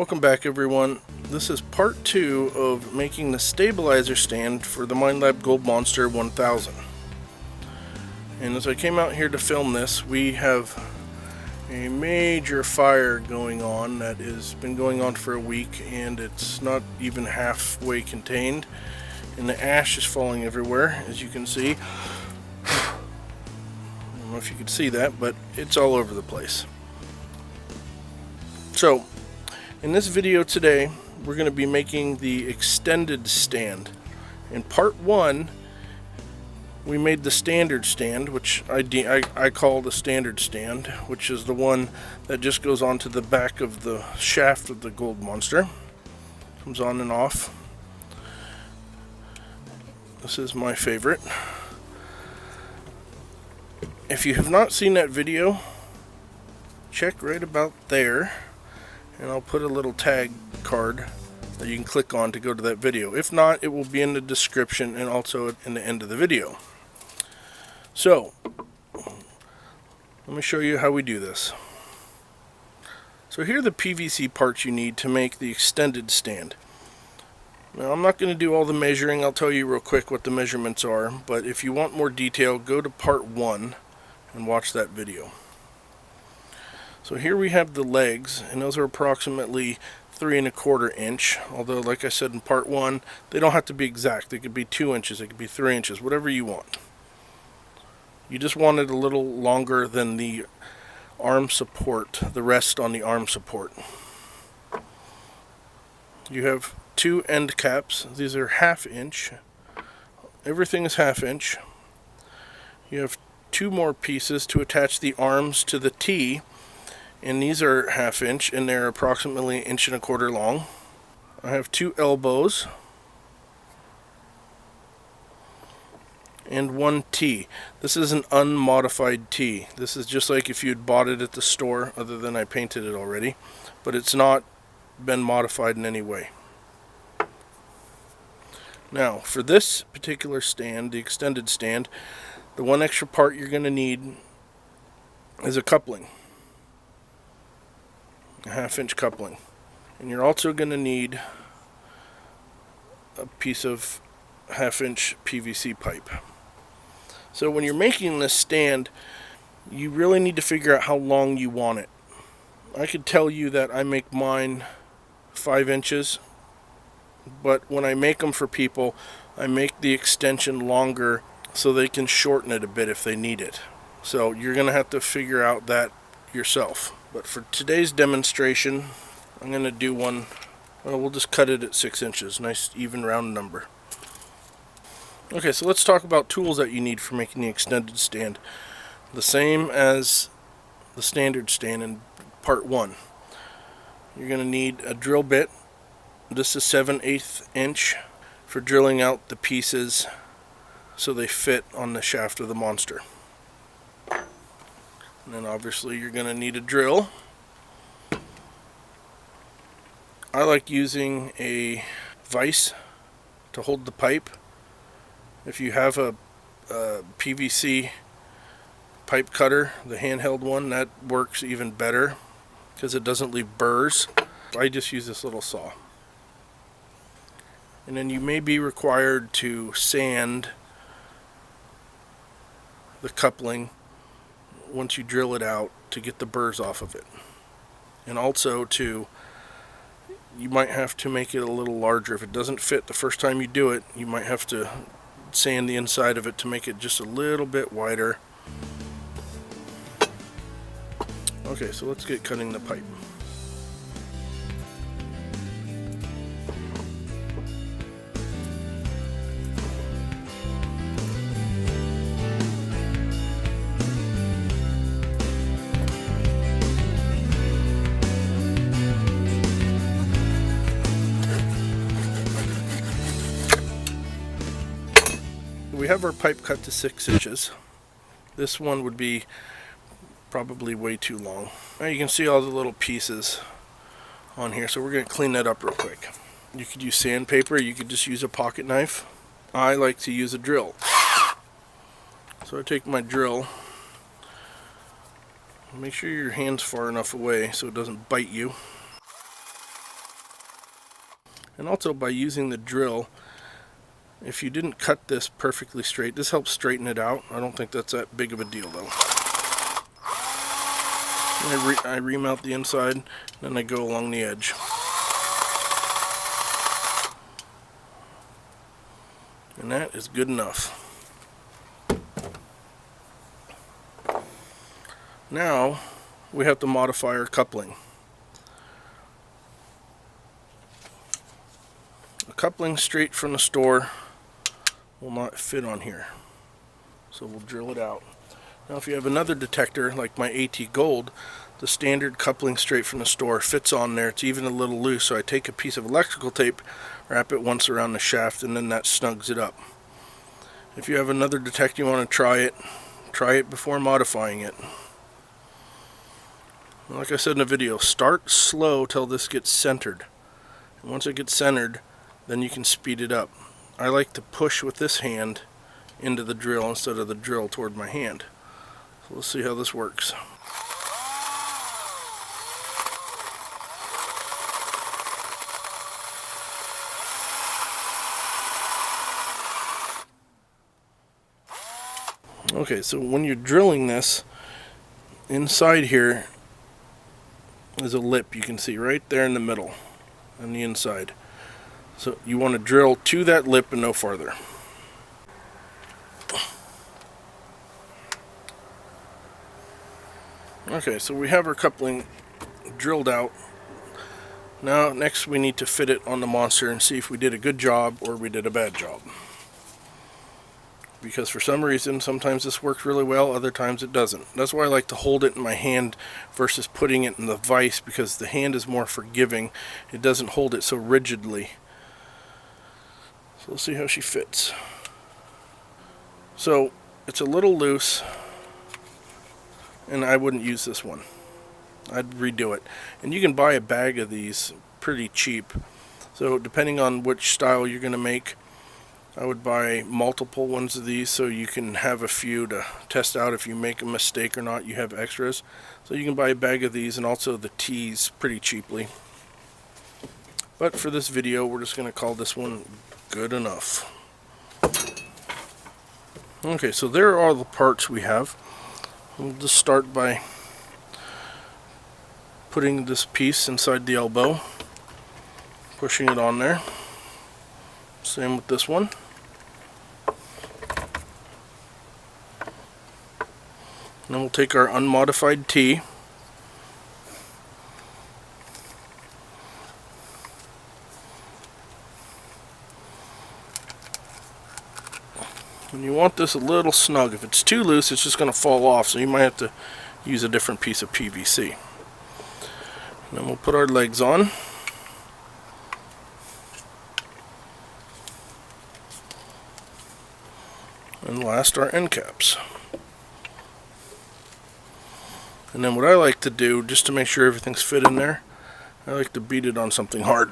Welcome back, everyone. This is part 2 of making the stabilizer stand for the Minelab Gold Monster 1000. And as I came out here to film this, we have a major fire going on that has been going on for a week, and it's not even halfway contained, and the ash is falling everywhere, as you can see. I don't know if you could see that, but it's all over the place. So in this video today, we're going to be making the extended stand. In part 1, we made the standard stand, which I call the standard stand, which is the one that just goes onto the back of the shaft of the Gold Monster. Comes on and off. This is my favorite. If you have not seen that video, check right about there, and I'll put a little tag card that you can click on to go to that video. If not, it will be in the description and also in the end of the video. So, let me show you how we do this. So here are the PVC parts you need to make the extended stand. Now, I'm not going to do all the measuring. I'll tell you real quick what the measurements are, but if you want more detail, go to part 1 and watch that video. So here we have the legs, and those are approximately 3 1/4 inch, although like I said in part 1, they don't have to be exact. They could be 2 inches, they could be 3 inches, whatever you want. You just want it a little longer than the arm support, the rest on the arm support. You have 2 end caps. These are 1/2 inch. Everything is 1/2 inch. You have 2 more pieces to attach the arms to the T, and these are 1/2 inch, and they're approximately 1 1/4 inches long. I have 2 elbows and 1 T. This is an unmodified T. This is just like if you'd bought it at the store, other than I painted it already, but it's not been modified in any way. Now, for this particular stand, the extended stand, the one extra part you're going to need is a coupling. A 1/2 inch coupling. And you're also going to need a piece of 1/2 inch PVC pipe. So when you're making this stand, you really need to figure out how long you want it. I could tell you that I make mine 5 inches, but when I make them for people, I make the extension longer so they can shorten it a bit if they need it. So you're going to have to figure out that yourself. But for today's demonstration, I'm going to do one, well, we'll just cut it at 6 inches. Nice even round number. Okay, so let's talk about tools that you need for making the extended stand. The same as the standard stand in part 1. You're going to need a drill bit. This is 7/8 inch for drilling out the pieces so they fit on the shaft of the monster. And then obviously you're going to need a drill. I like using a vise to hold the pipe. If you have a PVC pipe cutter, the handheld one, that works even better because it doesn't leave burrs. I just use this little saw. And then you may be required to sand the coupling once you drill it out to get the burrs off of it. And also you might have to make it a little larger. If it doesn't fit the first time you do it, you might have to sand the inside of it to make it just a little bit wider. Okay, so let's get cutting the pipe. We have our pipe cut to 6 inches. This one would be probably way too long. Now you can see all the little pieces on here, so we're going to clean that up real quick. You could use sandpaper, you could just use a pocket knife. I like to use a drill. So I take my drill, make sure your hand's far enough away so it doesn't bite you. And also by using the drill, if you didn't cut this perfectly straight, this helps straighten it out. I don't think that's that big of a deal though. I remount the inside, then I go along the edge. And that is good enough. Now we have to modify our coupling. A coupling straight from the store will not fit on here, so we'll drill it out. Now if you have another detector like my AT Gold, the standard coupling straight from the store fits on there. It's even a little loose, so I take a piece of electrical tape, wrap it once around the shaft, and then that snugs it up. If you have another detector you want to try it before modifying it. Like I said in the video, start slow till this gets centered. And once it gets centered, then you can speed it up. I like to push with this hand into the drill instead of the drill toward my hand. So let's see how this works. Okay, so when you're drilling this, inside here is a lip you can see right there in the middle on the inside. So you want to drill to that lip and no farther. Okay, so we have our coupling drilled out. Now next we need to fit it on the monster and see if we did a good job or we did a bad job. Because for some reason sometimes this works really well, other times it doesn't. That's why I like to hold it in my hand versus putting it in the vise, because the hand is more forgiving. It doesn't hold it so rigidly. So let's see how she fits. So it's a little loose, and I wouldn't use this one. I'd redo it. And you can buy a bag of these pretty cheap. So depending on which style you're going to make, I would buy multiple ones of these so you can have a few to test out. If you make a mistake or not, you have extras. So you can buy a bag of these, and also the tees pretty cheaply. But for this video, we're just going to call this one good enough. Okay, so there are all the parts we have. We'll just start by putting this piece inside the elbow, pushing it on there. Same with this one. And then we'll take our unmodified T, and you want this a little snug. If it's too loose, it's just going to fall off, so you might have to use a different piece of PVC. And then we'll put our legs on. And last, our end caps. And then what I like to do, just to make sure everything's fit in there, I like to beat it on something hard.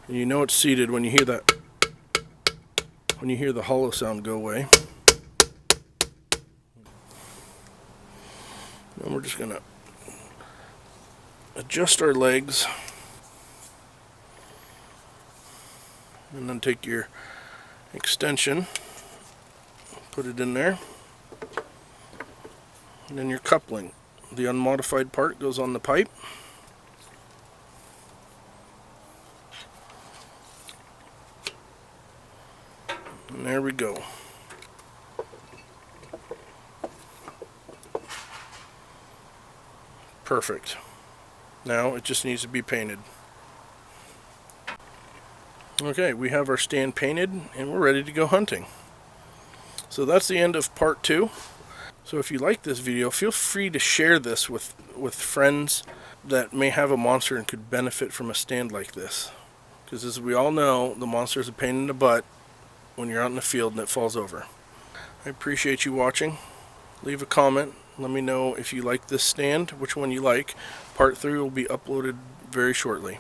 And you know it's seated when you hear that, when you hear the hollow sound go away. And we're just going to adjust our legs. And then take your extension, put it in there, and then your coupling. The unmodified part goes on the pipe. And there we go. Perfect. Now it just needs to be painted. Okay, we have our stand painted and we're ready to go hunting. So that's the end of part 2. So if you like this video, feel free to share this with friends that may have a monster and could benefit from a stand like this. Because as we all know, the monster is a pain in the butt when you're out in the field and it falls over. I appreciate you watching. Leave a comment. Let me know if you like this stand, which one you like. Part 3 will be uploaded very shortly.